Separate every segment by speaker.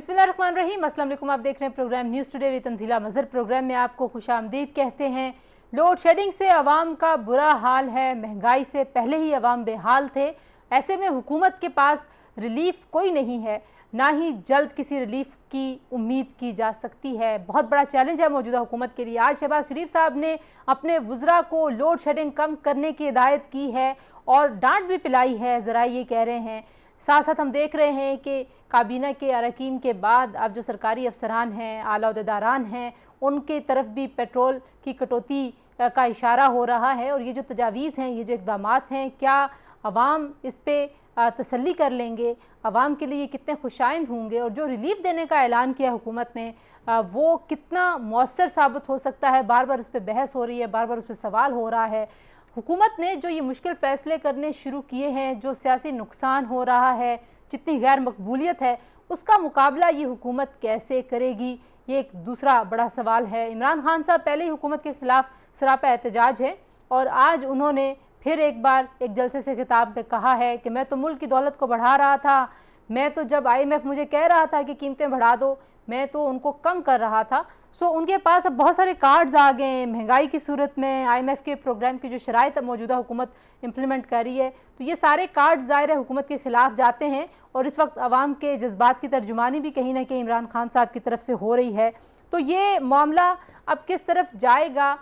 Speaker 1: बिस्मिल्लाहिर्रहमानिर्रहीम। अस्सलाम वालेकुम। आप देख रहे हैं programme news today with Tanzeela Mazhar. Programme में आपको खुशामदीद कहते हैं। लोड शेडिंग से अवाम का बुरा हाल है, महंगाई से पहले ही अवाम बेहाल थे। ऐसे में हुकूमत के पास रिलीफ कोई नहीं है, ना ही जल्द किसी रिलीफ की उम्मीद की जा सकती है। बहुत बड़ा चैलेंज है मौजूदा हुकूमत के लिए। आज शहबाज शरीफ साहब ने अपने वज़रा को लोड शेडिंग कम करने की हिदायत की है और डांट भी पिलाई है, ज़रा ये कह रहे हैं। साथ साथ हम देख रहे हैं कि काबीना के अरकान के बाद अब जो सरकारी अफसरान हैं, आला अहदेदारान हैं, उनके तरफ भी पेट्रोल की कटौती का इशारा हो रहा है। और ये जो तजावीज़ हैं, ये जो इक़दामात हैं, क्या अवाम इस पर तसल्ली कर लेंगे? अवाम के लिए कितने खुशाइंद होंगे? और जो रिलीफ देने का ऐलान किया हुकूमत ने, वो कितना मौसर साबित हो सकता है? बार बार इस पर बहस हो रही है, बार बार उस पर सवाल हो रहा है। हुकूमत ने जो ये मुश्किल फ़ैसले करने शुरू किए हैं, जो सियासी नुकसान हो रहा है, जितनी गैर मकबूलियत है, उसका मुकाबला ये हुकूमत कैसे करेगी? ये एक दूसरा बड़ा सवाल है। इमरान खान साहब पहले ही हुकूमत के ख़िलाफ़ सरापा एहतजाज है और आज उन्होंने फिर एक बार एक जलसे से खिताब में कहा है कि मैं तो मुल्क की दौलत को बढ़ा रहा था, मैं तो जब IMF मुझे कह रहा था कि कीमतें बढ़ा दो, मैं तो उनको कम कर रहा था। सो उनके पास अब बहुत सारे कार्ड्स आ गए हैं महंगाई की सूरत में। IMF के प्रोग्राम की जो शराइत मौजूदा हुकूमत इम्प्लीमेंट कर रही है, तो ये सारे कार्ड्स ज़ाहिर है हुकूमत के ख़िलाफ़ जाते हैं और इस वक्त आवाम के जज्बात की तर्जुमानी भी कहीं ना कहीं इमरान खान साहब की तरफ से हो रही है। तो ये मामला अब किस तरफ जाएगा?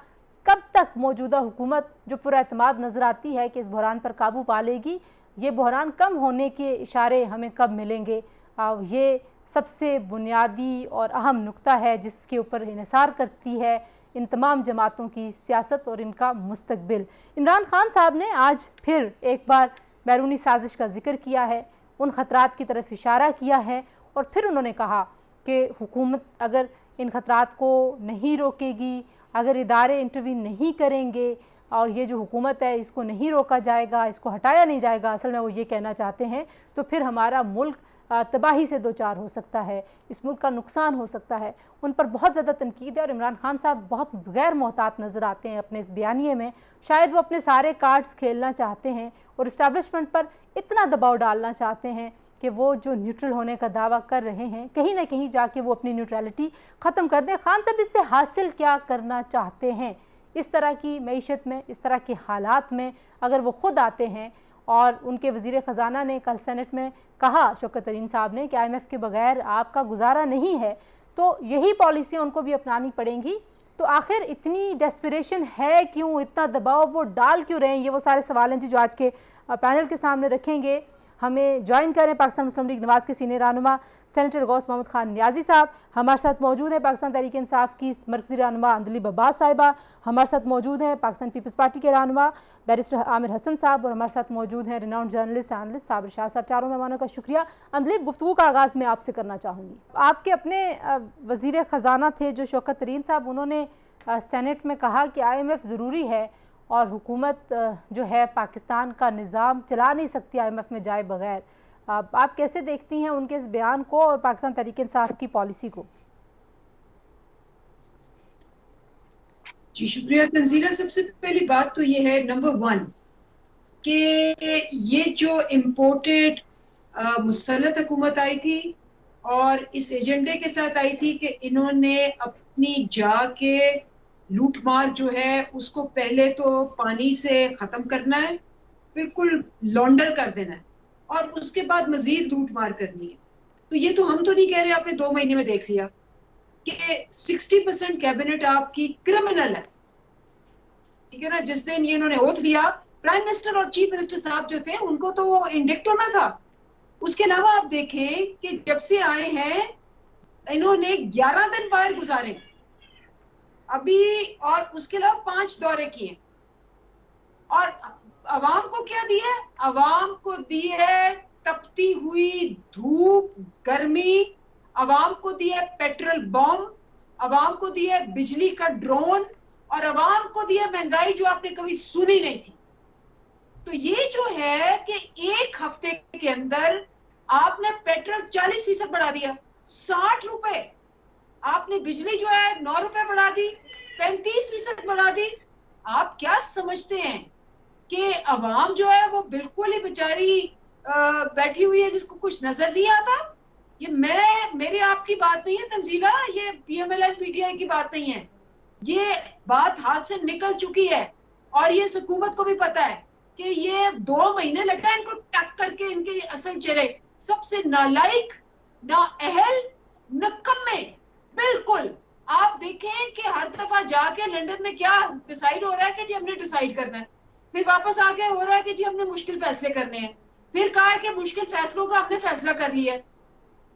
Speaker 1: कब तक मौजूदा हुकूमत जो पुरएतमाद नज़र आती है कि इस बहरान पर काबू पा लेगी, ये बहरान कम होने के इशारे हमें कब मिलेंगे? ये सबसे बुनियादी और अहम नुक्ता है जिसके ऊपर इन्हिसार करती है इन तमाम जमातों की सियासत और इनका मुस्तकबिल। इमरान खान साहब ने आज फिर एक बार बैरूनी साजिश का जिक्र किया है, उन ख़तरात की तरफ इशारा किया है और फिर उन्होंने कहा कि हुकूमत अगर इन ख़तरात को नहीं रोकेगी, अगर इदारे इंटरवीन नहीं करेंगे और ये जो हुकूमत है इसको नहीं रोका जाएगा, इसको हटाया नहीं जाएगा, असल में वो ये कहना चाहते हैं, तो फिर हमारा मुल्क तबाही से दो चार हो सकता है, इस मुल्क का नुकसान हो सकता है। उन पर बहुत ज़्यादा तनकीद है और इमरान खान साहब बहुत गैर मोहतात नज़र आते हैं अपने इस बयानिए में। शायद वो अपने सारे कार्ड्स खेलना चाहते हैं और इस्टेब्लिशमेंट पर इतना दबाव डालना चाहते हैं कि वो जो न्यूट्रल होने का दावा कर रहे हैं, कहीं ना कहीं जाके वो अपनी न्यूट्रलिटी ख़त्म कर दें। खान साहब इससे हासिल क्या करना चाहते हैं? इस तरह की मईशत में, इस तरह के हालात में अगर वो ख़ुद आते हैं और उनके वज़ीर ख़जाना ने कल सेनेट में कहा, शौकत तरीन साहब ने, कि IMF के बगैर आपका गुजारा नहीं है, तो यही पॉलिसियाँ उनको भी अपनानी पड़ेंगी। तो आखिर इतनी डेस्परेशन है क्यों, इतना दबाव वो डाल क्यों रहे हैं? ये वो सारे सवाल हैं जो आज के पैनल के सामने रखेंगे। हमें ज्वाइन करें पाकिस्तान मुस्लिम लीग नवाज़ के सीनियर रहनुमा सेनेटर गौस मोहम्मद खान नियाजी साहब। हमारे साथ मौजूद हैं पाकिस्तान तहरीक इंसाफ की मरकज़ी रहनुमा अंदलीब अब्बास साहिबा। हमारे साथ मौजूद हैं पाकिस्तान पीपल्स पार्टी के रहनुमा बैरिस्टर आमिर हसन साहब और हमारे साथ मौजूद हैं renowned journalist analyst Sabir Shah साहब। चारों मेहमानों का शुक्रिया। अंदलीब, गुफ्तगू का आगाज़ मैं आपसे करना चाहूँगी। आपके अपने वज़ीर ख़जाना थे जो शौकत तरीन साहब, उन्होंने सेनेट में कहा कि IMF ज़रूरी है और हुकूमत जो है पाकिस्तान का निज़ाम चला नहीं सकती IMF में जाए बगैर। आप कैसे देखती हैं उनके इस बयान को और पाकिस्तान तहरीक इंसाफ की पॉलिसी को?
Speaker 2: जी शुक्रिया तंजीला। सबसे पहली बात तो ये है, नंबर 1, कि ये जो इम्पोर्टेड मुसल्लत हुकूमत आई थी और इस एजेंडे के साथ आई थी कि इन्होंने अपनी जाके लूटमार जो है उसको पहले तो पानी से ख़त्म करना है, बिल्कुल लॉन्डर कर देना है और उसके बाद मजीद लूटमार करनी है। तो ये तो हम तो नहीं कह रहे, आपने 2 महीने में देख लिया कि 60% कैबिनेट आपकी क्रिमिनल है, ठीक है ना। जिस दिन ये इन्होंने ओथ लिया, प्राइम मिनिस्टर और चीफ मिनिस्टर साहब जो थे उनको तो वो इंडिक्ट होना था। उसके अलावा आप देखें कि जब से आए हैं इन्होंने 11 दिन बाहर गुजारे अभी और उसके अलावा 5 दौरे किए और अवाम को क्या दिया? अवाम को दी है तपती हुई धूप, गर्मी, अवाम को दिया पेट्रोल बम, अवाम को दिया बिजली का ड्रोन और अवाम को दिया महंगाई जो आपने कभी सुनी नहीं थी। तो ये जो है कि एक हफ्ते के अंदर आपने पेट्रोल 40% बढ़ा दिया, 60 रुपए, आपने बिजली जो है 9 रुपए बढ़ा दी, 35% बढ़ा दी। आप क्या समझते हैं कि अवाम जो है वो बिल्कुल ही बेचारी बैठी हुई है जिसको कुछ नजर नहीं आता? ये मेरी आपकी बात नहीं है तंजीला, ये पीएमएल पीटीआई की बात नहीं है, ये बात हाथ से निकल चुकी है। और ये हुकूमत को भी पता है कि ये 2 महीने लगा इनको टक करके इनके असल चेहरे, सबसे नालायक, नाअहल, निकम्मे, बिल्कुल। आप देखें कि हर दफा जाके लंदन में क्या डिसाइड हो रहा है कि जी हमने डिसाइड करना है, फिर वापस आके हो रहा है कि जी हमने मुश्किल फैसले करने हैं, फिर कहा है कि मुश्किल फैसलों का हमने फैसला कर लिया है।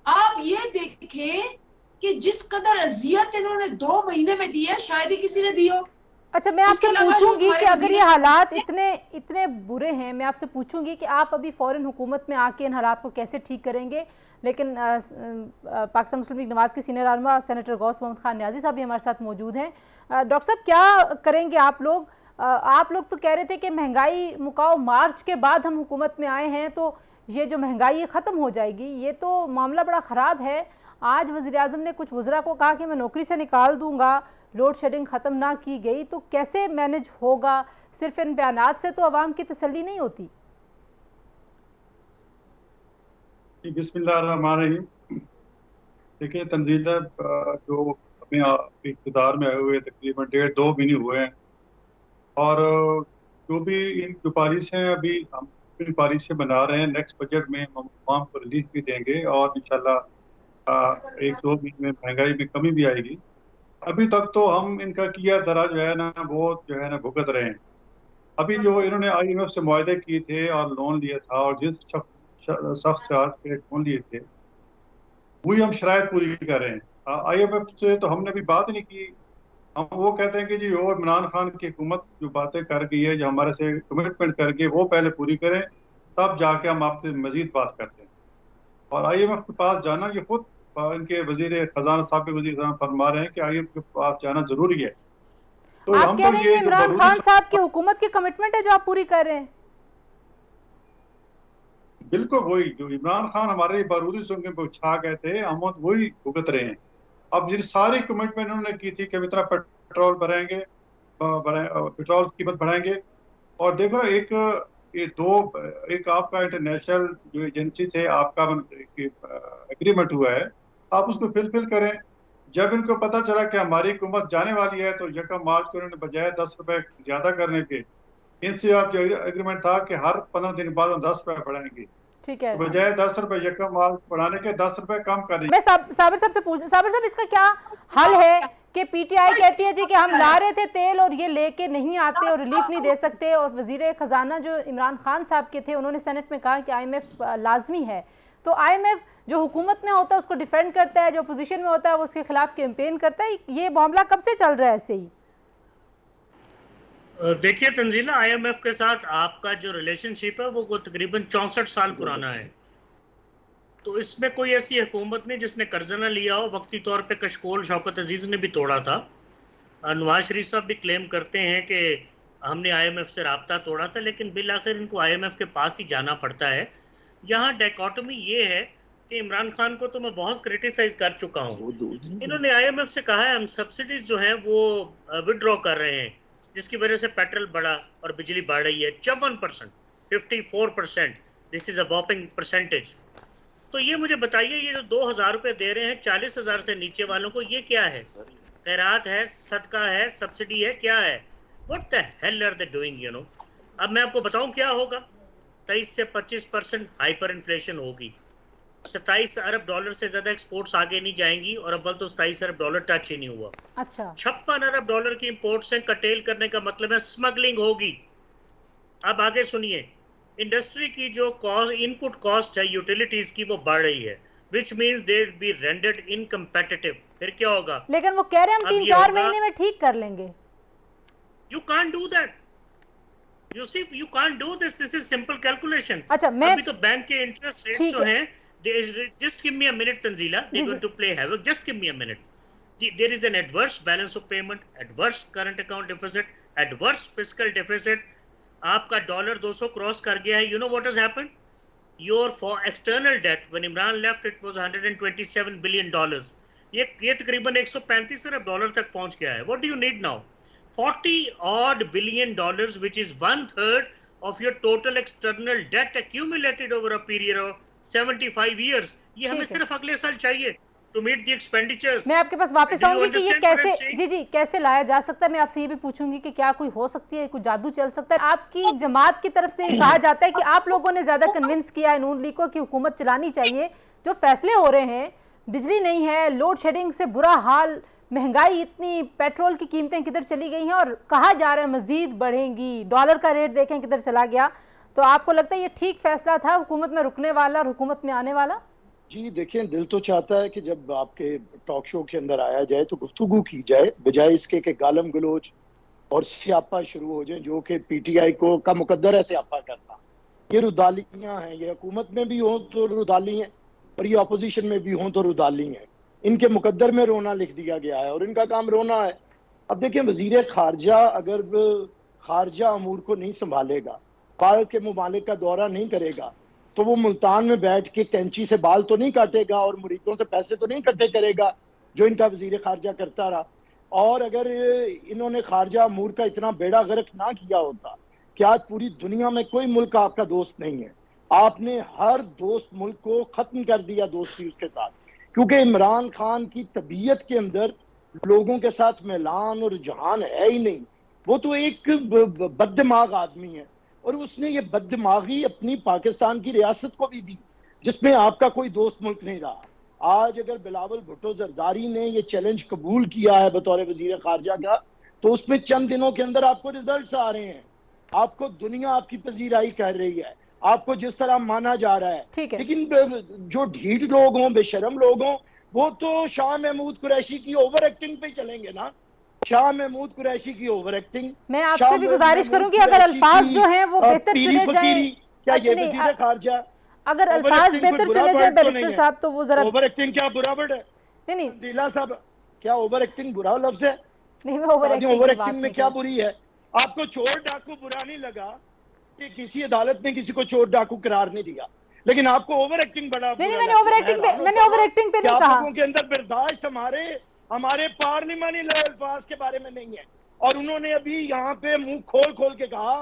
Speaker 2: आप ये देखें कि जिस कदर अजियत इन्होंने 2 महीने में दी है शायद ही किसी ने दी हो।
Speaker 1: अच्छा, मैं
Speaker 2: उसके
Speaker 1: आपसे
Speaker 2: अलावा जो
Speaker 1: पूछूंगी कि
Speaker 2: हमारे
Speaker 1: अगर ये हालात इतने इतने बुरे हैं, मैं आपसे पूछूंगी कि आप अभी फौरन हुकूमत में आके इन हालात को कैसे ठीक करेंगे। लेकिन पाकिस्तान मुस्लिम लीग नवाज के सीनियर रहनुमा सेनेटर गौस मोहम्मद खान न्याजी साहब भी हमारे साथ मौजूद हैं। डॉक्टर साहब, क्या करेंगे आप लोग? आप लोग तो कह रहे थे कि महंगाई मुकाओ, मार्च के बाद हम हुकूमत में आए हैं तो ये जो महंगाई ख़त्म हो जाएगी। ये तो मामला बड़ा ख़राब है। आज वज़ीर आज़म ने कुछ वज़रा को कहा कि मैं नौकरी से निकाल दूंगा, लोड शेडिंग ख़त्म ना की गई तो कैसे मैनेज होगा? सिर्फ इन बयानात से तो आवाम की तसल्ली नहीं होती।
Speaker 3: बिस्मिल्लाहिर्रहमानिर्रहीम। देखिए तंजीला, जो हमें इक़्तिदार में आए हुए तकरीबन 1.5-2 महीने हुए हैं, और जो भी इन जो पॉलिसी हैं अभी हम अपनी पॉलिसी बना रहे हैं, नेक्स्ट बजट में हम आवाम को रिलीफ भी देंगे और इंशाल्लाह 1-2 महीने में महंगाई में कमी भी आएगी। अभी तक तो हम इनका किया धरा जो है ना, वो जो है ना भुगत रहे हैं। अभी जो इन्होंने IMF से मुआहदे किए थे और लोन लिया था, और जिस शख्स से आज के लोन लिए थे वही हम शराइत पूरी कर रहे हैं। IMF से तो हमने भी बात नहीं की। हम वो कहते हैं कि जी वो इमरान खान की हुकूमत जो बातें कर गई है, जो हमारे से कमिटमेंट कर गई, वो पहले पूरी करें, तब जाके हम आपसे मजीद बात करते हैं। और IMF के पास जाना, ये खुद इनके वजीर खजाना साहब के वजीर खजाना फरमा रहे हैं कि IMF के पास जाना जरूरी है। तो
Speaker 1: आप
Speaker 3: हम
Speaker 1: कह
Speaker 3: तो
Speaker 1: रहे हैं
Speaker 3: ये
Speaker 1: ये
Speaker 3: जो
Speaker 1: इमरान
Speaker 3: बरूदी
Speaker 1: खान साहब की हुकूमत की कमिटमेंट है जो आप पूरी कर रहे हैं?
Speaker 3: बिल्कुल वही जो इमरान खान हमारे बारूदी सुन के छा गए थे, हम वही भुगत रहे हैं। अब ये सारी कमिटमेंट उन्होंने की थी कि हम इतना पेट्रोल भरेंगे, पेट्रोल की कीमत बढ़ाएंगे। और देखो एक आपका इंटरनेशनल जो एजेंसी से आपका एग्रीमेंट हुआ है, आप उसको फिल करें। जब इनको पता चला कि हमारी हुकूमत जाने वाली है तो 1 मार्च को इन्होंने बजाय 10 रुपए ज्यादा करने के, इनसे आप जो एग्रीमेंट था कि हर 15 दिन बाद हम 10 रुपए बढ़ाएंगे,
Speaker 1: ठीक है,
Speaker 3: तो बजाय 10 रुपए 1 मार्च बढ़ाने के 10 रुपए कम कर।
Speaker 1: मैं साबिर साहब से पूछ, साबिर साहब इसका क्या हल है कि पीटीआई कहती है जी कि हम ला रहे थे तेल और ये लेके नहीं आते और रिलीफ नहीं दे सकते, और वजीर खजाना जो इमरान खान साहब के थे उन्होंने सेनेट में कहा कि IMF लाजमी है। तो IMF जो हुकूमत में होता है उसको डिफेंड करता है, जो अपोजिशन में होता है वो उसके खिलाफ कैंपेन करता है। ये मामला कब से चल रहा है ऐसे ही?
Speaker 4: देखिए तंजीला, IMF के साथ आपका जो रिलेशनशिप है वो तकरीबन 64 साल पुराना है। तो इसमें कोई ऐसी हुकूमत नहीं जिसने कर्जा ना लिया हो। वक्ती तौर पे कशकोल शौकत अजीज ने भी तोड़ा था। नवाज शरीफ साहब भी क्लेम करते हैं कि हमने IMF से राब्ता तोड़ा था, लेकिन बिल आखिर इनको IMF के पास ही जाना पड़ता है। यहाँ डायकोटमी ये है कि इमरान खान को तो मैं बहुत क्रिटिसाइज कर चुका हूँ। इन्होंने IMF से कहा है हम सब्सिडीज जो है वो विड्रॉ कर रहे हैं, जिसकी वजह से पेट्रोल बढ़ा और बिजली बढ़ रही है 54%, 54%। This is a whopping percentage. तो ये मुझे बताइए, ये जो 2000 रुपए दे रहे हैं 40,000 से नीचे वालों को, ये क्या है? खैरात है, सदका है, सब्सिडी है, क्या है? What the hell are they doing, you know? अब मैं आपको बताऊं क्या होगा। 23 से 25% हाइपर इन्फ्लेशन होगी। 27 अरब डॉलर से ज्यादा एक्सपोर्ट्स आगे नहीं जाएंगी, और अव्वल तो 27 अरब डॉलर टच ही नहीं हुआ।
Speaker 1: अच्छा,
Speaker 4: 56 अरब डॉलर की इंपोर्ट से कटेल करने का मतलब है स्मगलिंग होगी। अब आगे सुनिए, इंडस्ट्री की जो इनपुट कॉस्ट है यूटिलिटीज की, वो बढ़ रही है, which means they will be rendered uncompetitive. फिर क्या होगा?
Speaker 1: लेकिन वो कह रहे हैं हम 3-4 महीने में ठीक कर लेंगे।
Speaker 4: You can't do that, you see, you can't do this is simple calculation.
Speaker 1: अच्छा, मैं
Speaker 4: अभी तो बैंक के इंटरेस्ट रेट्स जो हैं, just give me a minute Tanzeela, they going to play havoc, just give me a minute. There is an adverse balance of payment, adverse current account deficit, adverse fiscal deficit. आपका dollar 200 cross कर गया है। You know what has happened? Your for external debt when Imran left it was 127 billion dollars. ये तकरीबन 135 अरब dollar तक पहुंच गया है। What do you need now? 40 odd billion dollars, which is 1/3 of your total external debt accumulated over a period of 75 years, ये हमें सिर्फ अगले साल चाहिए to meet the expenditures.
Speaker 1: मैं आपके पास वापस आऊंगी कि ये कैसे कैसे लाया जा सकता है। मैं आपसे ये भी पूछूंगी कि क्या कोई हो सकती है, कोई जादू चल सकता है। आपकी जमात की तरफ से कहा जाता है कि आप लोगों ने ज्यादा कन्विंस किया है नून लीग को कि हुकूमत चलानी चाहिए। जो फैसले हो रहे हैं, बिजली नहीं है, लोड शेडिंग से बुरा हाल, महंगाई इतनी, पेट्रोल की कीमतें किधर चली गई हैं और कहा जा रहा है मजीद बढ़ेंगी, डॉलर का रेट देखें किधर चला गया, तो आपको लगता है ये ठीक फैसला था हुकूमत में रुकने वाला और हुकूमत में आने वाला?
Speaker 5: जी देखें, दिल तो चाहता है कि जब आपके टॉक शो के अंदर आया जाए तो गुफ्तगू की जाए, बजाय इसके कि गालम गलोच और स्यापा शुरू हो जाए, जो कि पीटीआई को का मुकद्दर है स्यापा करना। ये रुदालियां हैं, ये हुकूमत में भी हों तो रुदाली हैं और ये अपोजिशन में भी हों तो रुदाली हैं। इनके मुकद्दर में रोना लिख दिया गया है और इनका काम रोना है। अब देखें, वजीर खारजा अगर खारजा अमूर को नहीं संभालेगा, बाल के मुमालिक का दौरा नहीं करेगा, तो वो मुल्तान में बैठ के कैंची से बाल तो नहीं काटेगा और मुरीदों से पैसे तो नहीं इकट्ठे करेगा जो इनका वजीर खारजा करता रहा। और अगर इन्होंने खारजा अमूर का इतना बेड़ा गर्क ना किया होता कि आज पूरी दुनिया में कोई मुल्क आपका दोस्त नहीं है। आपने हर दोस्त मुल्क को खत्म कर दिया दोस्ती उसके साथ, क्योंकि इमरान खान की तबीयत के अंदर लोगों के साथ मिलान और रुझान है ही नहीं। वो तो एक बददिमाग आदमी है और उसने ये बददिमागी अपनी पाकिस्तान की रियासत को भी दी, जिसमें आपका कोई दोस्त मुल्क नहीं रहा। आज अगर बिलावल भुट्टो जरदारी ने ये चैलेंज कबूल किया है बतौर वजीर खारजा का, तो उसमें चंद दिनों के अंदर आपको रिजल्ट्स आ रहे हैं। आपको दुनिया आपकी पजीराई कर रही है, आपको जिस तरह माना जा रहा है। लेकिन जो ढीठ लोग हों, बेशरम लोग हों, वो तो शाह महमूद कुरैशी की ओवर एक्टिंग पे चलेंगे ना। शाह महमूद कुरैशी की ओवर एक्टिंग।
Speaker 1: मैं आपसे भी गुजारिश करूंगी अगर अल्फाज जो हैं वो बेहतर चुने जाएं,
Speaker 5: क्या ये वजीर खारजा
Speaker 1: अगर अल्फाज बेहतर चुने जाए बैरिस्टर साहब, तो वो जरा
Speaker 5: ओवर एक्टिंग क्या बुरा वर्ड है?
Speaker 1: नहीं
Speaker 5: जिला साहब, क्या ओवर एक्टिंग बुरा लफ्ज है?
Speaker 1: नहीं, मैं ओवर
Speaker 5: एक्टिंग में क्या बुरी है? आपको चोर डाकू बुरा नहीं लगा कि किसी अदालत ने किसी को चोर डाकू करार नहीं दिया, लेकिन आपको ओवर एक्टिंग बड़ा
Speaker 1: नहीं, मैंने ओवर एक्टिंग पे नहीं कहा।
Speaker 5: लोगों के अंदर बर्दाश्त हमारे पार्लिमानी अल्फाज के बारे में नहीं है। और उन्होंने अभी यहाँ पे मुंह खोल खोल के कहा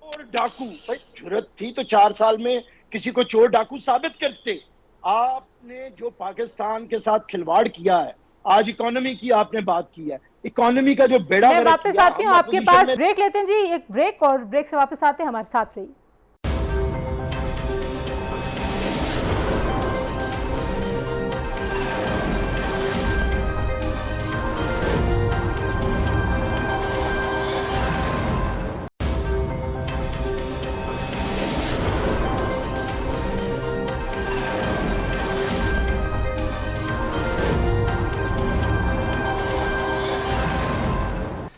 Speaker 5: और डाकू, भाई जुर्रत थी तो 4 साल में किसी को चोर डाकू साबित करते। आपने जो पाकिस्तान के साथ खिलवाड़ किया है, आज इकोनॉमी की आपने बात की है, इकोनॉमी का जो बेड़ा
Speaker 1: मैं वापस आती हूँ आपके पास, ब्रेक लेते हैं जी, एक ब्रेक, और ब्रेक से वापस आते हैं, हमारे साथ रहिए।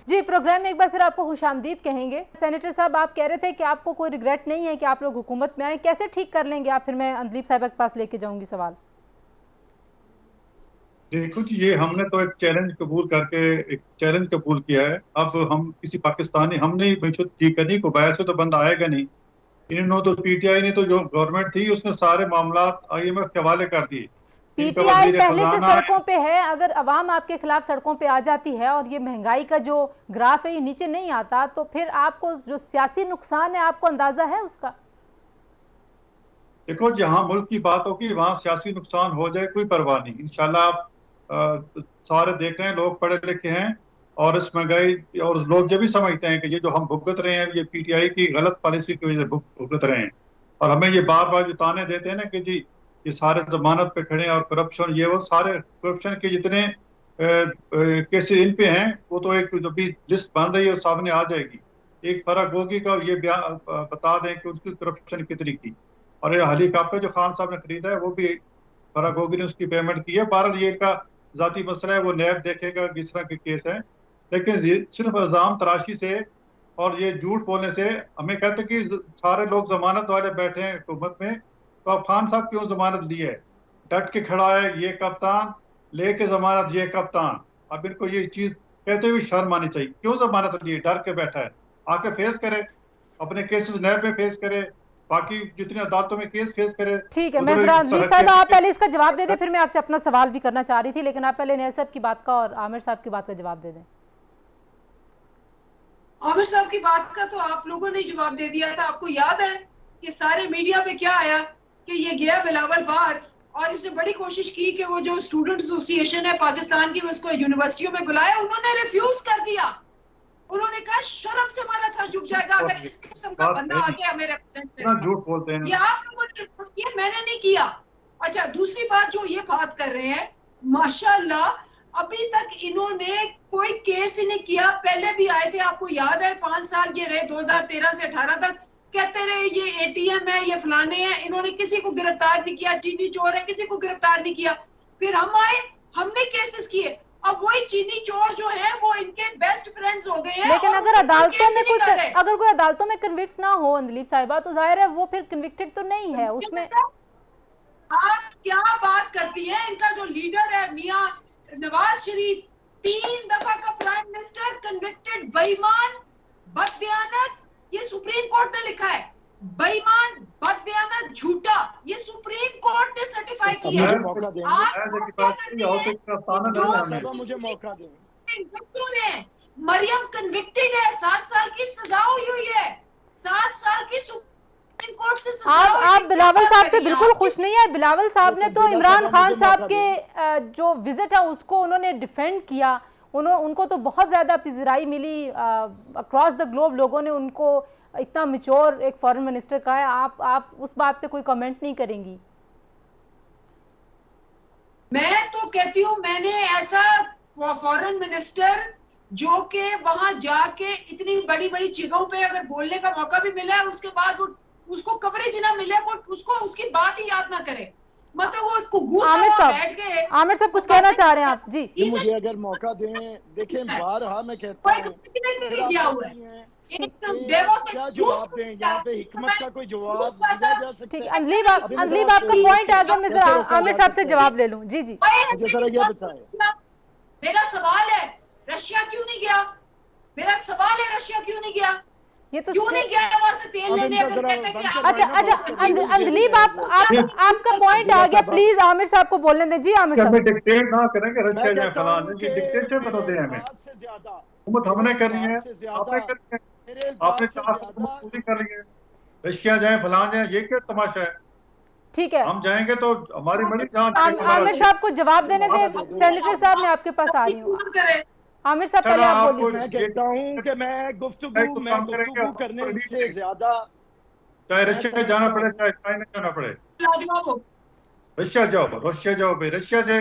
Speaker 1: जी, प्रोग्राम में एक बार फिर आपको खुशामदीद कहेंगे। सेनेटर साहब, आप कह रहे थे कि आपको कोई रिग्रेट नहीं है कि आप लोग हुकूमत में आए, कैसे ठीक कर लेंगे आप? फिर मैं अंदलीब साहिबा के पास लेके जाऊंगी सवाल।
Speaker 3: देखो जी, ये हमने तो एक चैलेंज कबूल किया है। अब हम किसी पाकिस्तानी, हमने ठीक करनी को बाहर से तो बंदा आएगा नहीं। इन्होंने तो पीटीआई ने तो जो गवर्नमेंट थी उसने सारे मामला IMF के हवाले कर दिए।
Speaker 1: पीटीआई पहले से सड़कों पे है, अगर अवाम आपके खिलाफ सड़कों पे आ जाती है और ये महंगाई का जो ग्राफ है ये नीचे नहीं आता, तो फिर आपको जो सियासी नुकसान है आपको अंदाजा है उसका?
Speaker 3: देखो, जहां मुल्क की बात होगी वहां सियासी नुकसान हो जाए, कोई परवाह नहीं। इंशाल्लाह आप सारे देख रहे हैं, लोग पढ़े लिखे हैं और इस महंगाई, और लोग ये भी समझते हैं कि ये जो हम भुगत रहे हैं ये पीटीआई की गलत पॉलिसी की वजह से भुगत रहे हैं। और हमें ये बार बार जो ताने देते हैं ना कि जी ये सारे जमानत पे खड़े हैं और करप्शन, ये वो सारे करप्शन के जितने केसेस इन पे हैं वो तो एक जो भी लिस्ट बन रही है सामने आ जाएगी। एक फर्क होगी का ये बयान बता दें कि उसकी करप्शन कितनी की, और ये हेलीकॉप्टर जो खान साहब ने खरीदा है वो भी फर्क होगी ने उसकी पेमेंट की है। बहरहाल ये का जाती मसला है, वो नैब देखेगा किस तरह के केस है। लेकिन सिर्फ इल्जाम तराशी से और ये झूठ बोलने से, हमें कहते कि सारे लोग जमानत वाले बैठे हैं हुकूमत में, तो अब खान साहब क्यों जमानत ली है? डट के खड़ा है ये कप्तान, लेके जमानत ये कप्तान। अब इनको ये चीज कहते हुए शर्म आनी चाहिए। क्यों जमानत ली है? डर के बैठा है। आके फेस करे, अपने केसेस नैब में फेस करे, बाकी जितने अदालतों में केस फेस करे।
Speaker 1: ठीक है, मैं जरा अंदलीब साहब आप पहले इसका जवाब दे दें, फिर मैं आपसे अपना सवाल भी करना चाह रही थी, लेकिन आप पहले नैब साहब की बात का और आमिर साहब की बात का जवाब दे दें।
Speaker 2: आमिर साहब की बात का तो आप लोगों ने जवाब दे दिया था। आपको याद है कि सारे मीडिया पे क्या आया कि ये गया बिलावल बाहर और इसने बड़ी कोशिश की कि वो जो स्टूडेंट एसोसिएशन है पाकिस्तान की उसको यूनिवर्सिटियों में बुलाया, उन्होंने रिफ्यूज कर दिया। उन्होंने कहा शर्म से हमारा सर झुक जाएगा अगर इस किस्म का बंदा आके हमें रिप्रेजेंट करे।
Speaker 3: झूठ बोलते हैं।
Speaker 2: ये आप लोगों ने रिपोर्ट किया, मैंने नहीं किया। अच्छा, दूसरी बात जो ये बात कर रहे हैं, माशाल्लाह अभी तक इन्होंने कोई केस ही नहीं किया। पहले भी आए थे, आपको याद है 5 साल ये रहे, 2013 से 18 तक कहते रहे ये एटीएम है, ये फलाने हैं, इन्होंने किसी को गिरफ्तार नहीं किया। चीनी चोर है, किसी को गिरफ्तार नहीं किया। फिर हम आए, हमने केसेस किए। अब वही चीनी चोर जो है वो इनके बेस्ट फ्रेंड्स हो गए हैं।
Speaker 1: लेकिन
Speaker 2: और
Speaker 1: अगर अदालतों में कोई
Speaker 2: कर रहे हैं।
Speaker 1: अगर कोई अदालतों में कन्विक्ट ना हो अंदलीब साहिबा, तो जाहिर है वो फिर कन्विक्टेड तो नहीं है उसमें।
Speaker 2: आप क्या बात करती हैं? इनका जो लीडर है मियां नवाज शरीफ, 3 दफा का प्राइम मिनिस्टर, कन्विक्टेड बेईमान, बददियानत, ये सुप्रीम कोर्ट ने लिखा है। बेईमान, बददियानत, झूठा, ये सुप्रीम कोर्ट ने सर्टिफाई किया है।
Speaker 5: मौका देंगे।
Speaker 2: आप क्या करती हैं?
Speaker 5: जो मुझे मौका दें।
Speaker 2: मरियम कन्विक्टेड है, 7 साल की सजा हुई है, 7 साल की सुप्रीम कोर्ट से सजा हुई है।
Speaker 1: आप बिलावल साहब से बिल्कुल खुश नहीं है। बिलावल साहब ने तो इमरान खान साहब के जो विजिट है उसको उन्होंने डिफेंड किया। उनको तो बहुत ज़्यादा पिज़राई मिली अक्रॉस द ग्लोब। लोगों ने उनको इतना मैच्योर एक फॉरेन मिनिस्टर का है। आप उस बात पे कोई कमेंट नहीं करेंगी?
Speaker 2: मैं तो कहती हूँ, मैंने ऐसा फॉरेन मिनिस्टर जो कि वहां जाके इतनी बड़ी बड़ी जगहों पे अगर बोलने का मौका भी मिला है, उसके बाद वो उसको कवरेज ना मिले, उसको उसकी बात ही याद ना करे, मतलब वो घूस बैठ गए।
Speaker 1: आमिर साहब कुछ कहना चाह रहे हैं आप? जी,
Speaker 5: मुझे अगर मौका दें, देखें बारहा मैं कहता हूँ क्या जवाब दें यहाँ पे, हिकमत का कोई जवाब दिया जा सकता है?
Speaker 1: ठीक, अंदलीब आपका पॉइंट आ गया। मैं जरा आमिर साहब से जवाब ले लूं। जी जी,
Speaker 5: मुझे जरा ये बताएं।
Speaker 2: मेरा सवाल है रशिया क्यों नहीं गया? मेरा सवाल है रशिया क्यों नहीं गया?
Speaker 1: ये तो
Speaker 2: क्यों नहीं गया वहां से तेल लेने? अगर कहते हैं कि
Speaker 1: अच्छा अंदलीब आपका पॉइंट आ गया। प्लीज आमिर साहब को बोलने दें। जी आमिर साहब,
Speaker 3: डिक्टेट ना करेंगे, रशिया जाए फलाने की डिक्टेटर बता दें हमें। हुकूमत हमने करनी है, आपने करनी है, आपने 4 हुकूमत पूरी कर रही है। रशिया जाए फलान जाए, ये क्या तमाशा है?
Speaker 1: ठीक है,
Speaker 3: हम जाएंगे तो हमारी बड़ी जान।
Speaker 1: आमिर साहब को जवाब देने दें। सेनेटर साहब मैं आपके पास आ रही हूँ। आमिर साहब पहले आप बोल लीजिए।
Speaker 5: मैं कहता हूँ कि मैं गुफ्तगू करने से ज्यादा,
Speaker 3: चाहे रशिया जाना पड़े चाहे चाइना जाना पड़े, रशिया जाओ भाई। रशिया से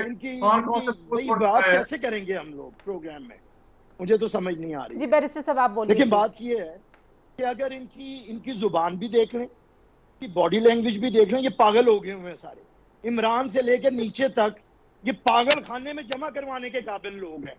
Speaker 5: वही बात कैसे करेंगे हम लोग प्रोग्राम में? मुझे तो समझ नहीं आ रही।
Speaker 1: जी बैरिस्टर साहब आप बोलिए।
Speaker 5: लेकिन बात ये है कि अगर इनकी जुबान भी देख लें, कि बॉडी लैंग्वेज भी देख लें, ये पागल हो गए हुए हैं सारे। इमरान से लेकर नीचे तक ये पागल खाने में जमा करवाने के काबिल लोग हैं।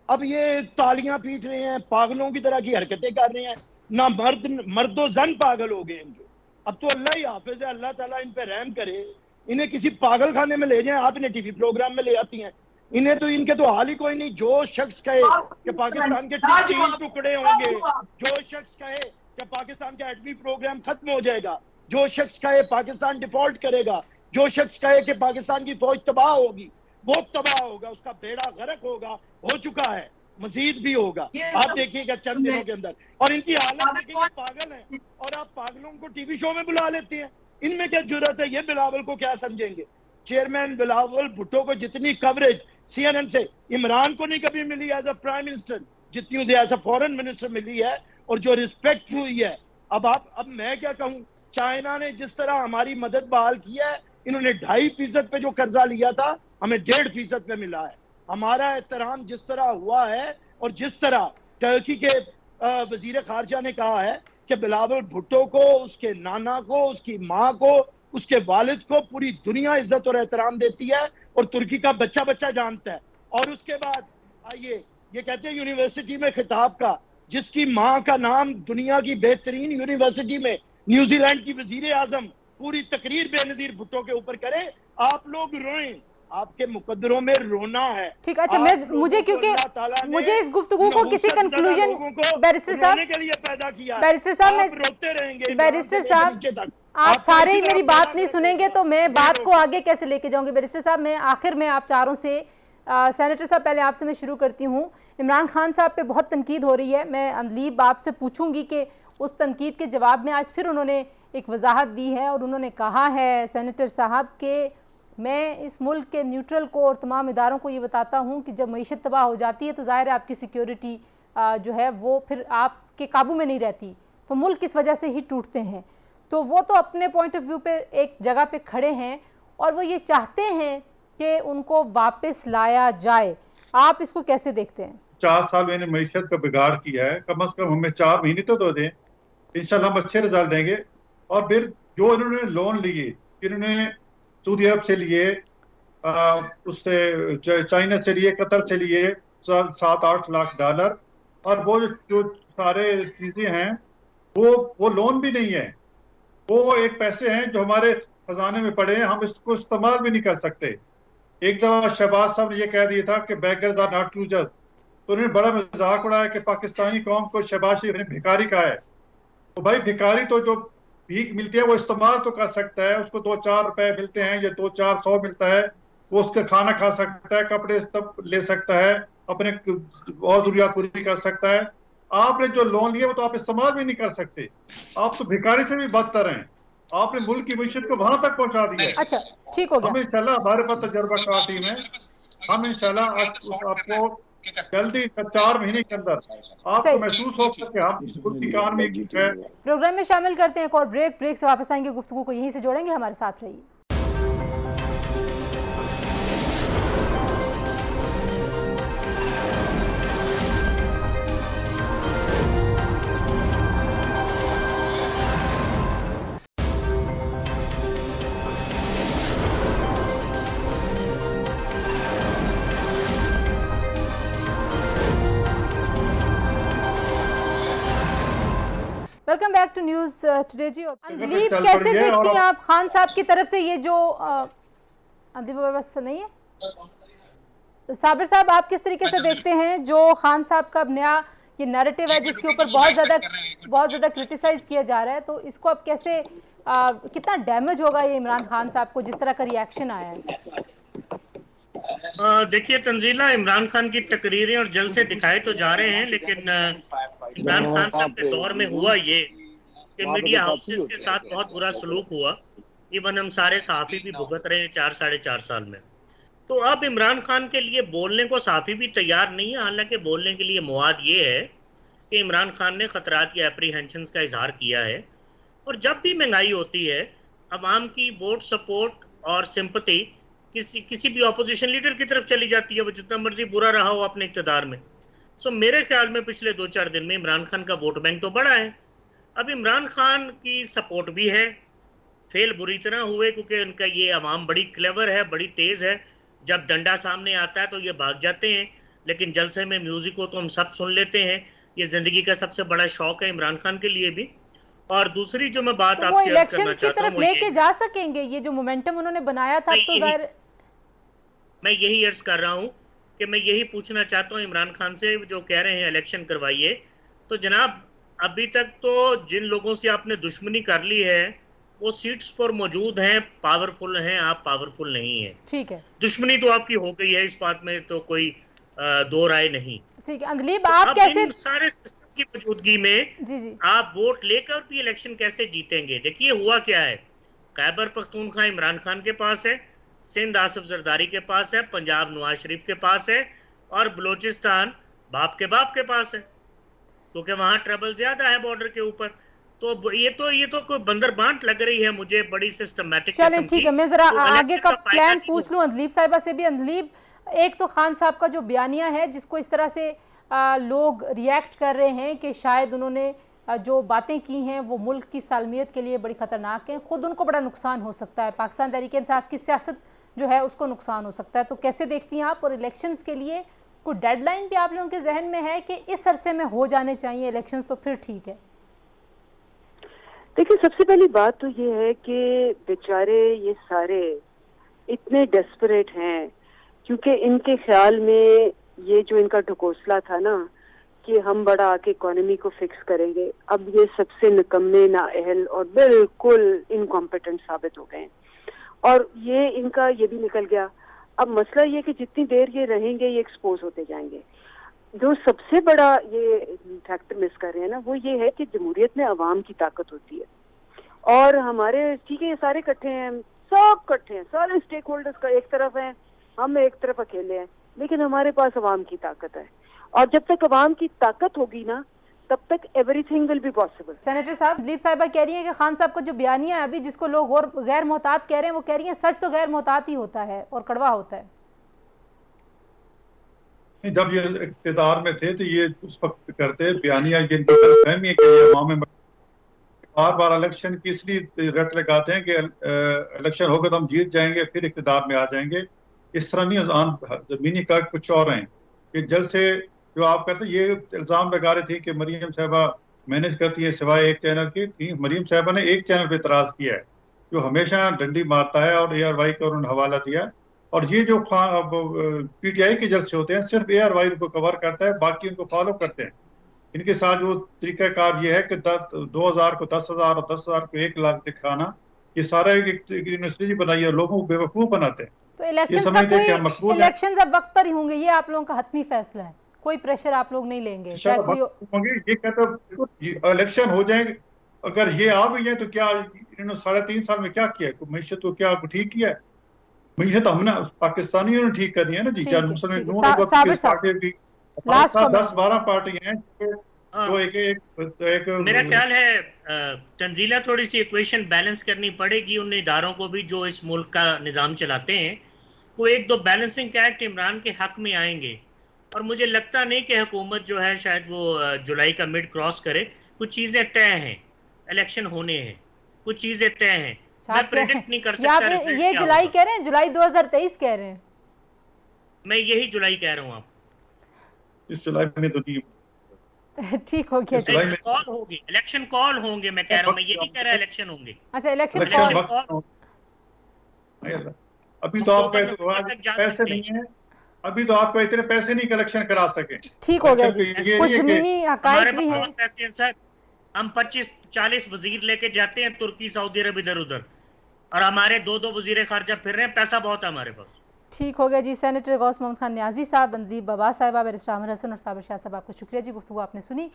Speaker 5: अब ये तालियां पीट रहे हैं, पागलों की तरह की हरकतें कर रहे हैं ना। मर्दो जन पागल हो गए इनके। अब तो अल्लाह ही हाफिज है, अल्लाह ताला इन पे रहम करे। इन्हें किसी पागल खाने में ले जाएं, आप इन्हें टीवी प्रोग्राम में ले आती हैं। इन्हें तो इनके तो हाल ही कोई नहीं। जो शख्स कहे कि पाकिस्तान के 3 टुकड़े होंगे, जो शख्स कहे कि पाकिस्तान का एटमी प्रोग्राम खत्म हो जाएगा, जो शख्स कहे पाकिस्तान डिफॉल्ट करेगा, जो शख्स कहे कि पाकिस्तान की फौज तबाह होगी, वो तबाह होगा, उसका बेड़ा गर्क होगा, हो चुका है, मजीद भी होगा। आप देखिएगा चंद दिनों के अंदर। और इनकी हालत देखिए, पागल है और आप पागलों को टीवी शो में बुला लेते हैं। इनमें क्या जरूरत है? ये बिलावल को क्या समझेंगे? चेयरमैन बिलावल भुट्टो को जितनी कवरेज CNN से इमरान को नहीं कभी मिली एज अ प्राइम मिनिस्टर, जितनी उसे एज अ फॉरेन मिनिस्टर मिली है, और जो रिस्पेक्ट हुई है। अब मैं क्या कहूँ, चाइना ने जिस तरह हमारी मदद बहाल की है, इन्होंने 2.5% पे जो कर्जा लिया था हमें 1.5% पे मिला है। हमारा एहतराम जिस तरह हुआ है, और जिस तरह टर्की के वजीर खारजा ने कहा है कि बिलावल भुट्टो को, उसके नाना को, उसकी माँ को, उसके वालिद को पूरी दुनिया इज्जत और एहतराम देती है, और तुर्की का बच्चा बच्चा जानता है। और उसके बाद आइए, ये कहते हैं यूनिवर्सिटी में खिताब का, जिसकी माँ का नाम दुनिया की बेहतरीन यूनिवर्सिटी में न्यूजीलैंड की वजीर आजम पूरी तकरीर बेनजीर भुट्टो के ऊपर करे, आप लोग रोएं। आपके मुकद्दरों में रोना है।
Speaker 1: ठीक, अच्छा मुझे क्योंकि मुझे इस गुफ्तगू को किसी कंक्लूजन, बैरिस्टर साहब
Speaker 5: के लिए पैदा किया,
Speaker 1: बैरिस्टर साहब मैं
Speaker 5: रोते रहेंगे।
Speaker 1: बैरिस्टर साहब आप सारे ही मेरी बात नहीं सुनेंगे तो मैं बात को आगे कैसे लेके जाऊंगी? बैरिस्टर साहब मैं आखिर में आप चारों से, सेनेटर साहब पहले आपसे मैं शुरू करती हूँ। इमरान खान साहब पे बहुत तनकीद हो रही है। मैं अंदलीब आपसे पूछूंगी कि उस तनकीद के जवाब में आज फिर उन्होंने एक वजाहत दी है और उन्होंने कहा है सेनेटर साहब कि मैं इस मुल्क के न्यूट्रल को और तमाम इदारों को ये बताता हूँ कि जब मईशत तबाह हो जाती है तो ज़ाहिर है आपकी सिक्योरिटी जो है वो फिर आपके काबू में नहीं रहती, तो मुल्क इस वजह से ही टूटते हैं। तो वो तो अपने पॉइंट ऑफ व्यू पे एक जगह पे खड़े हैं और वो ये चाहते हैं कि उनको वापस लाया जाए। आप इसको कैसे देखते हैं?
Speaker 3: 4 साल मैंने मईशत का बिगाड़ किया है, कम से कम हमें 4 महीने तो दो दें, इंशाल्लाह हम अच्छे रिजल्ट देंगे। और फिर जो इन्होंने लोन लिए, इन्होंने सऊदी अरब से लिए, उससे चाइना से लिए, कतर से लिए 7-8 लाख डॉलर, और वो जो सारे चीजें हैं वो लोन भी नहीं है, वो एक पैसे हैं जो हमारे खजाने में पड़े हैं, हम इसको इस्तेमाल भी नहीं कर सकते। एक दफा शहबाज साहब ने ये कह दिया था कि बेगर्स आर नॉट चूजर्स, तो उन्होंने बड़ा मजाक उड़ाया कि पाकिस्तानी कौम को शहबाज शरीफ ने भिखारी कहा है। तो भाई भिखारी तो जो भीख मिलती है वो इस्तेमाल तो कर सकता है, उसको 2-4 रुपए मिलते हैं या 200-400 मिलता है, वो उसका खाना खा सकता है, कपड़े ले सकता है, अपने और जरूरियात पूरी कर सकता है। आपने जो लोन लिया वो तो आप इस्तेमाल भी नहीं कर सकते, आप तो भिखारी से भी बदतर हैं, आपने मुल्क की मईशत को वहां तक पहुंचा दिया है।
Speaker 1: अच्छा, ठीक हो गया।
Speaker 3: हम इंशाल्लाह, हमारे पास तजर्बाकार टीम है, हम इंशाल्लाह आपको जल्दी 4 महीने के अंदर आपको महसूस हो कि हम मुल्क की इकानमी है।
Speaker 1: प्रोग्राम में शामिल करते हैं एक और ब्रेक से वापस आएंगे, गुफ्तगू को यहीं से जोड़ेंगे, हमारे साथ रहिए। Welcome back to News Today ji. Andleeb, कैसे देखती हैं आप खान साहब की तरफ से ये जो अंदलीब बस नहीं है, साबिर साहब आप किस तरीके से देखते हैं जो खान साहब का नया ये नैरेटिव है जिसके ऊपर बहुत ज़्यादा क्रिटिसाइज किया जा रहा है, तो इसको अब कैसे कितना डैमेज होगा ये इमरान खान साहब को जिस तरह का रिएक्शन आया है?
Speaker 4: देखिए तंजीला, इमरान खान की तकरीरें और जलसे दिखाए तो जा रहे हैं, लेकिन इमरान खान साहब के दौर में हुआ ये कि मीडिया हाउसेस के साथ बहुत बुरा सलूक हुआ। इवन हम सारे सहाफ़ी भी भुगत रहे हैं 4-4.5 साल में। तो अब इमरान खान के लिए बोलने को सहाफ़ी भी तैयार नहीं है। हालांकि बोलने के लिए मवाद ये है कि इमरान खान ने खतरात या एप्रीहेंशंस का इजहार किया है, और जब भी महंगाई होती है अवाम की वोट सपोर्ट और सिंपति किसी भी अपोजिशन लीडर की तरफ चली जाती है, वो जितना मर्जी बुरा रहा हो अपने इक़्तिदार में। सो मेरे ख्याल में पिछले 2-4 दिन में इमरान खान का वोट बैंक तो बढ़ा है। अब इमरान खान की सपोर्ट भी है, फेल बुरी तरह हुए क्योंकि उनका ये अवाम बड़ी क्लेवर है, बड़ी तेज़ है, जब डंडा सामने आता है तो ये भाग जाते हैं, लेकिन जलसे में म्यूजिक को तो हम सब सुन लेते हैं। ये जिंदगी का सबसे बड़ा शौक है इमरान खान के लिए भी। और दूसरी जो मैं बात आपसे अर्ज करना चाहता हूं,
Speaker 1: लेके जा सकेंगे ये जो मोमेंटम उन्होंने बनाया था, तो जाहिर
Speaker 4: मैं यही अर्ज कर रहा हूं कि मैं यही पूछना चाहता हूं इमरान खान से, जो कह रहे हैं इलेक्शन करवाइए, तो जनाब अभी तक तो जिन लोगों से आपने दुश्मनी कर ली है वो सीट्स पर मौजूद हैं, पावरफुल हैं, आप पावरफुल नहीं हैं।
Speaker 1: ठीक है,
Speaker 4: दुश्मनी तो आपकी हो गई है, इस बात में तो कोई दो राय नहीं।
Speaker 1: ठीक है अंदलीब, आप कैसे
Speaker 4: सारे सिस्टम की मौजूदगी में
Speaker 1: जी
Speaker 4: आप वोट लेकर भी इलेक्शन कैसे जीतेंगे? देखिए हुआ क्या है, खैबर पख्तूनख्वा इमरान खान के पास है, सिंध आसिफ जरदारी के पास है, पंजाब नवाज शरीफ के पास है, और बलोचिस्तान बाप के पास है, क्योंकि वहां ट्रबल ज्यादा है बॉर्डर के ऊपर। तो ये तो कोई बंदर बांट लग रही है मुझे, बड़ी सिस्टमेटिक।
Speaker 1: चले ठीक है, मैं जरा आगे का प्लान पूछ लूं अंदलीब साहिबा से भी। अंदलीब, एक तो खान साहब का जो बयानिया है जिसको इस तरह से लोग रिएक्ट कर रहे हैं कि शायद उन्होंने जो बातें की हैं वो मुल्क की सालमियत के लिए बड़ी ख़तरनाक हैं, ख़ुद उनको बड़ा नुकसान हो सकता है, पाकिस्तान तहरीक इंसाफ की सियासत जो है उसको नुकसान हो सकता है, तो कैसे देखती हैं आप? और इलेक्शंस के लिए कोई डेडलाइन भी आप लोगों के जहन में है कि इस अरसे में हो जाने चाहिए इलेक्शंस तो फिर ठीक है?
Speaker 6: देखिए, सबसे पहली बात तो ये है कि बेचारे ये सारे इतने डेस्परेट हैं, क्योंकि इनके ख्याल में ये जो इनका ढकोसला था ना कि हम बड़ा आके इकोनॉमी को फिक्स करेंगे, अब ये सबसे निकम्मे, नाअहल और बिल्कुल इनकॉम्पिटेंट साबित हो गए, और ये इनका ये भी निकल गया। अब मसला ये कि जितनी देर ये रहेंगे ये एक्सपोज होते जाएंगे। जो सबसे बड़ा ये फैक्टर मिस कर रहे हैं ना, वो ये है कि जमहूरियत में अवाम की ताकत होती है, और हमारे ठीक है ये सारे इकट्ठे हैं, सब इकट्ठे हैं, सारे स्टेक होल्डर्स का एक तरफ हैं, हम एक तरफ अकेले हैं, लेकिन हमारे पास अवाम की ताकत है और जब तक अवाम की ताकत होगी ना तब तक everything will be possible.
Speaker 1: Senator साहब, दिलीप साहिबा कह रही हैं कि खान साहब का जो बयानिया है अभी, जिसको लोग और गैर मोहतात कह रहे हैं, वो कह रही हैं सच तो गैर मोहतात ही होता है और कड़वा होता है।
Speaker 3: जब ये इख्तिदार में थे तो ये उस वक्त करते बयानिया, जिनकी गलतफहमी है कि ये अवाम में बार बार इलेक्शन की इसलिए रट लगाते हैं कि इलेक्शन होगा तो हम जीत जाएंगे फिर इख्तिदार में आ जाएंगे। इस तरह नहीं, जमीनी का कुछ और हैं कि जल्द से जो आप कहते हैं, ये इल्ज़ाम लगा रहे थे कि मरीम साहबा मैनेज करती है सिवाय एक चैनल की। मरीम साहबा ने एक चैनल पे इतराज़ किया है जो हमेशा डंडी मारता है और ARY को उन्होंने हवाला दिया। और ये जो PTI के जलसे होते हैं सिर्फ ARY को कवर करता है, बाकी उनको फॉलो करते हैं। इनके साथ जो तरीकाकार ये है कि 2000 को 10,000 और 10,000 को 1 लाख दिखाना, ये सारा एक यूनिवर्सिटी बनाई है, लोगों को बेवकूफ बनाते हैं।
Speaker 1: तो इलेक्शंस अब वक्त पर ही होंगे, ये आप लोगों का हतमी फैसला है, कोई प्रेशर आप लोग नहीं लेंगे? चाहे कोई
Speaker 3: ये कहते इलेक्शन हो जाएंगे, अगर ये आ भी जाए तो क्या इन्होंने 3.5 साल में क्या किया? मीशत को क्या ठीक किया है? मीशत हमने पाकिस्तानियों ने ठीक करनी है ना जी।
Speaker 1: लास्ट
Speaker 3: 10-12 पार्टियां हैं तो एक
Speaker 4: मेरा ख्याल है तंजीला थोड़ी सी इक्वेशन बैलेंस करनी पड़ेगी उन इदारों को भी जो इस मुल्क का निज़ाम चलाते हैं। कोई 1-2 बैलेंसिंग एक्ट इमरान के हक में आएंगे और मुझे लगता नहीं कि हुकूमत जो है शायद वो जुलाई का मिड क्रॉस करे। कुछ चीज़ें तय हैं, इलेक्शन होने हैं, कुछ चीज़ें तय हैं, मैं प्रेडिक्ट नहीं कर सकता।
Speaker 1: ये जुलाई कह रहे हैं, जुलाई 2023 कह रहे हैं?
Speaker 4: मैं यही जुलाई कह रहा हूँ। आप
Speaker 3: इस जुलाई में तो
Speaker 1: ठीक हो गया,
Speaker 4: कॉल होगी, इलेक्शन कॉल होंगे, मैं कह रहा हूँ, मैं ये नहीं कह रहा इलेक्शन होंगे।
Speaker 1: अच्छा, इलेक्शन
Speaker 4: कॉल
Speaker 3: अभी तो आपको पैसे नहीं है, अभी तो आपको इतने पैसे नहीं कलेक्शन करा सके।
Speaker 1: ठीक हो गया जी, कुछ ज़मीनी हकायक भी है।
Speaker 4: पैसे हैं सर, हम 25-40 वजीर लेके जाते हैं तुर्की, सऊदी अरब, इधर उधर, और हमारे 2-2 वजीर खारजा फिर रहे हैं, पैसा बहुत है हमारे पास।
Speaker 1: ठीक हो गया जी। सेनेटर गौस मोहम्मद खान न्याजी साहब, बंदी बाबा साहिबा, बैरिस्टर आमिर हसन और साबिर शाह साहब, आपका शुक्रिया जी, गुफ्तगू आपने सुनी।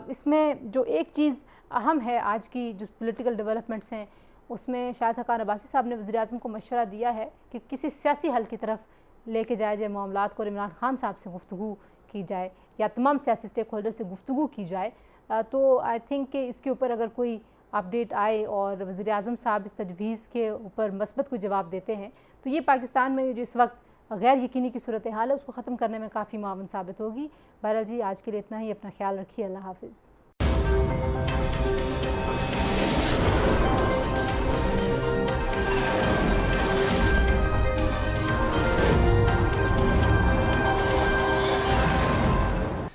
Speaker 1: इसमें जो एक चीज़ अहम है आज की जो पॉलिटिकल डेवलपमेंट्स हैं उसमें शाहिद हक़ान अब्बासी साहब ने वज़ीर आज़म को मशवरा दिया है कि किसी सियासी हल की तरफ लेके जाया जाए मामलात को और इमरान खान साहब से गुफ्तगू की जाए या तमाम सियासी स्टेक होल्डर से गुफ्तगू की जाए। तो आई थिंक कि इसके ऊपर अगर कोई अपडेट आए और वज़ीर आज़म साहब इस तजवीज़ के ऊपर मस्बत कोई जवाब देते हैं तो ये पाकिस्तान में जो इस वक्त गैर यकीनी की सूरत हाल है उसको ख़त्म करने में काफ़ी मावन साबित होगी। बहरहाल जी, आज के लिए इतना ही। अपना ख्याल रखिए। अल्लाह हाफ़िज़।